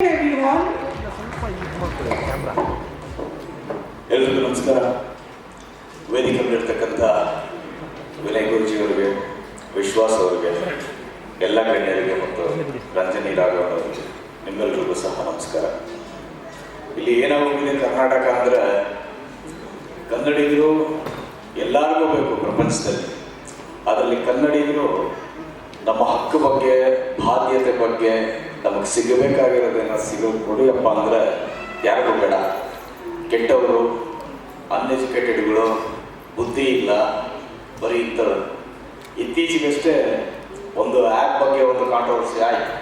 everyone. ಎಲ್ರಿಗೂ ನಮಸ್ಕಾರ. ವೇದಿಕೆ ಮೇಲಿರ್ತಕ್ಕಂಥ ವಿನಯ್ ಗುರುಜಿ ಅವರಿಗೆ, ವಿಶ್ವಾಸ್ ಅವರಿಗೆ, ಎಲ್ಲ ಗಣ್ಯರಿಗೆ ಮತ್ತು ರಂಜನಿ ರಾಘವನ್ ಅವರಿಗೆ ನಿಮ್ಮೆಲ್ಲರಿಗೂ ಸಹ ನಮಸ್ಕಾರ. ಇಲ್ಲಿ ಏನಾಗೋಗಿದೆ ಕರ್ನಾಟಕ ಅಂದರೆ ಕನ್ನಡಿಗರು ಎಲ್ಲರಿಗೂ ಬೇಕು ಪ್ರಪಂಚದಲ್ಲಿ. ಅದರಲ್ಲಿ ಕನ್ನಡಿಗರು ನಮ್ಮ ಹಕ್ಕು ಬಗ್ಗೆ, ಬಾಧ್ಯತೆ ಬಗ್ಗೆ, ನಮಗೆ ಸಿಗಬೇಕಾಗಿರೋದೇನೋ ಸಿಗೋದು ಕೊಡಿಯಪ್ಪ ಅಂದರೆ ಯಾರಿಗೂ ಬೇಡ. ಕೆಟ್ಟವರು, ಅನ್ಎಜುಕೇಟೆಡ್ಗಳು, ಬುದ್ಧಿ ಇಲ್ಲ, ಬರೀ ಇಂಥವ್ರು. ಇತ್ತೀಚೆಗಷ್ಟೇ ಒಂದು ಆ್ಯಪ್ ಬಗ್ಗೆ ಒಂದು ಕಾಂಟ್ರವರ್ಸಿ ಆಯಿತು,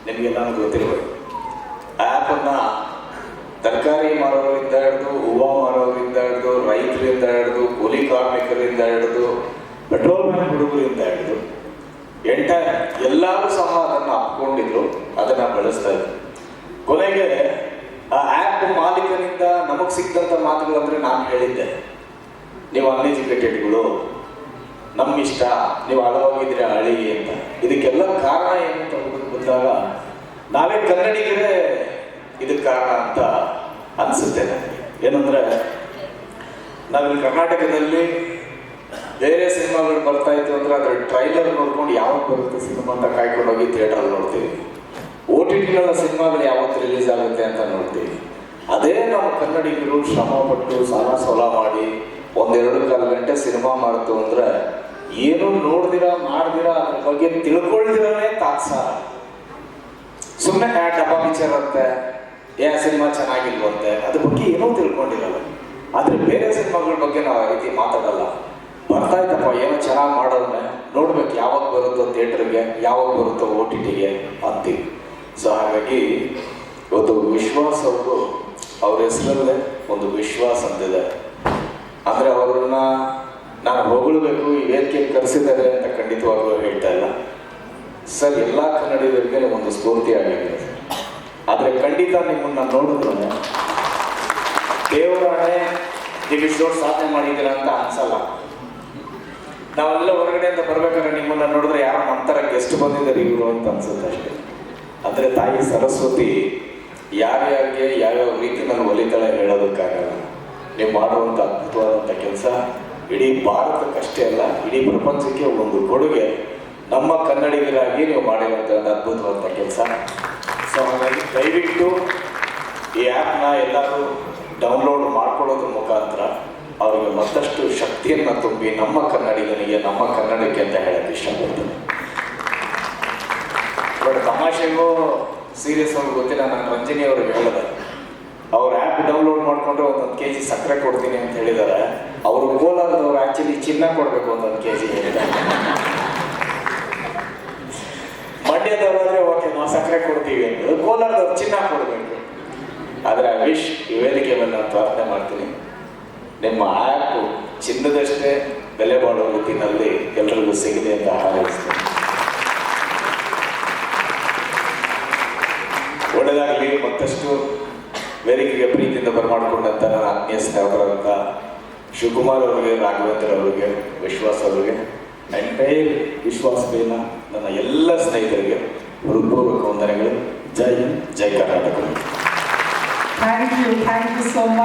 ನಿಮಗೆಲ್ಲನೂ ಗೊತ್ತಿರಬೇಕು. ಆ್ಯಪನ್ನು ತರಕಾರಿ ಮಾರೋರಿಂದ ಹಿಡಿದು, ಹೂವು ಮಾರೋರಿಂದ ಹಿಡಿದು, ರೈತರಿಂದ ಹಿಡಿದು, ಕೂಲಿ ಕಾರ್ಮಿಕರಿಂದ ಹಿಡಿದು, ಪೆಟ್ರೋಲ್ ಬ್ಯಾಂಕ್ ಹುಡುಗರಿಂದ ಹಿಡಿದು ಎಲ್ಲರೂ ಸಹ ಅದನ್ನು ಹಾಕ್ಕೊಂಡಿದ್ರು, ಅದನ್ನು ಬಳಸ್ತಾ ಇದ್ರು. ಕೊನೆಗೆ ಆ ಆ್ಯಪ್ ಮಾಲೀಕನಿಂದ ನಮಗೆ ಸಿಕ್ಕಿದಂಥ ಮಾತುಗಳಂದರೆ ನಾನು ಹೇಳಿದ್ದೆ, ನೀವು ಅನ್ಎಜುಕೇಟೆಡ್ಗಳು, ನಮ್ಮ ಇಷ್ಟ, ನೀವು ಹಳವಾಗಿದ್ರೆ ಅಳಿ ಅಂತ. ಇದಕ್ಕೆಲ್ಲ ಕಾರಣ ಏನು ಅಂತ ಬಂದಾಗ ನಾವೇ ಕನ್ನಡಿಗರೇ ಇದಕ್ಕೆ ಕಾರಣ ಅಂತ ಅನಿಸುತ್ತೆ ನನಗೆ. ಏನಂದರೆ ನಾವಿಲ್ಲಿ ಕರ್ನಾಟಕದಲ್ಲಿ ಬೇರೆ ಸಿನಿಮಾಗಳು ಬರ್ತಾ ಇತ್ತು ಅಂದರೆ ಅದರ ಟ್ರೈಲರ್ ನೋಡ್ಕೊಂಡು ಯಾವಾಗ ಬರುತ್ತೆ ಸಿನಿಮಾ ಅಂತ ಕಾಯ್ಕೊಂಡು ಹೋಗಿ ಥಿಯೇಟ್ರಲ್ಲಿ ನೋಡ್ತೀವಿ. OTTಗಳ ಸಿನಿಮಾಗಳು ಯಾವತ್ತು ರಿಲೀಸ್ ಆಗುತ್ತೆ ಅಂತ ನೋಡ್ತೀವಿ. ಅದೇ ನಾವು ಕನ್ನಡಿಗರು ಶ್ರಮಪಟ್ಟು ಸಾಲ ಸೋಲ ಮಾಡಿ 1-2 ಗಂಟೆ ಸಿನಿಮಾ ಮಾಡ್ತು ಅಂದರೆ ಏನೂ ನೋಡ್ದಿರಾ ಮಾಡ್ದಿರಾ ಅದ್ರ ಬಗ್ಗೆ ತಿಳ್ಕೊಳ್ದಿರೇ ತಾತ್ಸಾರ. ಸುಮ್ಮನೆ ಡಬ್ಬಾ ಪಿಕ್ಚರ್ ಅಂತೆ, ಸಿನಿಮಾ ಚೆನ್ನಾಗಿಲ್ವಂತೆ, ಅದ್ರ ಬಗ್ಗೆ ಏನೂ ತಿಳ್ಕೊಂಡಿರಲ್ಲ. ಆದರೆ ಬೇರೆ ಸಿನಿಮಾಗಳ ಬಗ್ಗೆ ನಾವು ಆ ರೀತಿ ಮಾತಾಡಲ್ಲ. ಬರ್ತಾ ಇದ್ದಪ್ಪ ಏನೋ ಚೆನ್ನಾಗಿ ಮಾಡೋದನ್ನೇ ನೋಡ್ಬೇಕು, ಯಾವಾಗ ಬರುತ್ತೋ ಥಿಯೇಟ್ರಿಗೆ, ಯಾವಾಗ ಬರುತ್ತೋ OTTಗೆ ಅಂತೀವಿ. ಸೊ ಹಾಗಾಗಿ ಇವತ್ತು ವಿಶ್ವಾಸ್ ಅವರು, ಅವ್ರ ಹೆಸರಲ್ಲೇ ಒಂದು ವಿಶ್ವಾಸ್ ಅಂತಿದೆ. ಅಂದರೆ ಅವ್ರನ್ನ ನಾನು ಹೊಗಳಬೇಕು, ಈ ವೇದಿಕೆಗೆ ಕರೆಸಿದ್ದಾರೆ ಅಂತ ಖಂಡಿತವಾಗ್ಲೂ ಹೇಳ್ತಾ ಇಲ್ಲ ಸರ್. ಎಲ್ಲ ಕನ್ನಡಿಗರಿಗೆ ಒಂದು ಸ್ಫೂರ್ತಿ ಆಗಿದೆ. ಆದರೆ ಖಂಡಿತ ನಿಮ್ಮನ್ನು ನೋಡಿದ್ರು ದೇವರಾಣೆ ನೀವು ಇಷ್ಟು ಸಾಧನೆ ಮಾಡಿದ್ದೀರಾ ಅಂತ ಅನ್ಸಲ್ಲ. ನಾವೆಲ್ಲ ಹೊರಗಡೆಯಿಂದ ಬರ್ಬೇಕಾದ್ರೆ ನಿಮ್ಮನ್ನು ನೋಡಿದ್ರೆ ಯಾರೋ ನಮ್ಮ ಥರ ಗೆಸ್ಟ್ ಬಂದಿದ್ದಾರೆ ಇವರು ಅಂತ ಅನ್ಸುತ್ತೆ ಅಷ್ಟೇ. ಅಂದರೆ ತಾಯಿ ಸರಸ್ವತಿ ಯಾರ್ಯಾರಿಗೆ ಯಾವ್ಯಾವ ರೀತಿಯಲ್ಲಿ ಒಲಿತಾಳೆ ಹೇಳೋದಕ್ಕಾಗಲ್ಲ. ನೀವು ಮಾಡುವಂಥ ಅದ್ಭುತವಾದಂಥ ಕೆಲಸ ಇಡೀ ಭಾರತಕ್ಕಷ್ಟೇ ಅಲ್ಲ, ಇಡೀ ಪ್ರಪಂಚಕ್ಕೆ ಒಂದು ಕೊಡುಗೆ. ನಮ್ಮ ಕನ್ನಡಿಗರಾಗಿ ನೀವು ಮಾಡಿರುವಂಥ ಒಂದು ಅದ್ಭುತವಾದಂಥ ಕೆಲಸ. ಸೊ ಹಾಗಾಗಿ ದಯವಿಟ್ಟು ಈ ಆ್ಯಪ್ನ ಎಲ್ಲರೂ ಡೌನ್ಲೋಡ್ ಮಾಡ್ಕೊಳ್ಳೋದ್ರ ಮುಖಾಂತರ ಅವರಿಗೆ ಮತ್ತಷ್ಟು ಶಕ್ತಿಯನ್ನು ತುಂಬಿ ನಮ್ಮ ಕನ್ನಡಿಗನಿಗೆ, ನಮ್ಮ ಕನ್ನಡಕ್ಕೆ ಅಂತ ಹೇಳಕ್ಕೆ ಇಷ್ಟಪಡ್ತೇನೆ. ಬಟ್ ತಮಾಷೆಗೂ ಸೀರಿಯಸ್ ಆಗಿ ಗೊತ್ತಿಲ್ಲ, ನಾನು ರಂಜನಿ ಅವ್ರಿಗೆ ಹೇಳಿದೆ, ಅವ್ರ ಆ್ಯಪ್ ಡೌನ್ಲೋಡ್ ಮಾಡಿಕೊಂಡ್ರೆ 1 kg ಸಕ್ಕರೆ ಕೊಡ್ತೀನಿ ಅಂತ ಹೇಳಿದ್ದಾರೆ. ಅವರು ಕೋಲಾರದವ್ರು ಆ್ಯಕ್ಚುಲಿ ಚಿನ್ನ ಕೊಡಬೇಕು 1 kg ಹೇಳಿದ್ದಾರೆ. ಮಂಡ್ಯದವರಾದರೆ ಓಕೆ ನಾವು ಸಕ್ಕರೆ ಕೊಡ್ತೀವಿ ಅಂತ, ಕೋಲಾರದವ್ರು ಚಿನ್ನ ಕೊಡಬೇಕು. ಆದರೆ ಆ ವಿಶ್ ಈ ವೇದಿಕೆ ಮೇಲೆ ನಾನು ಪ್ರಾರ್ಥನೆ ಮಾಡ್ತೀನಿ, ನಿಮ್ಮ ಆ್ಯಪ್ ಚಿನ್ನದಷ್ಟೇ ಬೆಲೆ ಬಾಳುವ ರೀತಿಯಲ್ಲಿ ಎಲ್ಲರಿಗೂ ಸಿಗಲಿ ಅಂತ ಹಾರೈಸ್ತೀನಿ. ಒಳ್ಳೆಯದಾಗಲಿ. ಮತ್ತಷ್ಟು ವೇದಿಕೆಗೆ ಪ್ರೀತಿಯಿಂದ ಬರಮಾಡಿಕೊಂಡಂಥ ನನ್ನ ಆತ್ಮೀಯ ಸ್ನೇಹಿತರಾದಂಥ ಶಿವಕುಮಾರ್ ಅವರಿಗೆ, ರಾಘವೇಂದ್ರ ಅವರಿಗೆ, ವಿಶ್ವಾಸ್ ಅವರಿಗೆ, ಎಂಟೈರ್ ವಿಶ್ವಾಸ್ ಬೇನ ನನ್ನ ಎಲ್ಲ ಸ್ನೇಹಿತರಿಗೆ ಹೃತ್ಪೂರ್ವಕ ವಂದನೆಗಳು. ಜೈ ಹಿಂದ್, ಜೈ Karnataka. Thank you so much.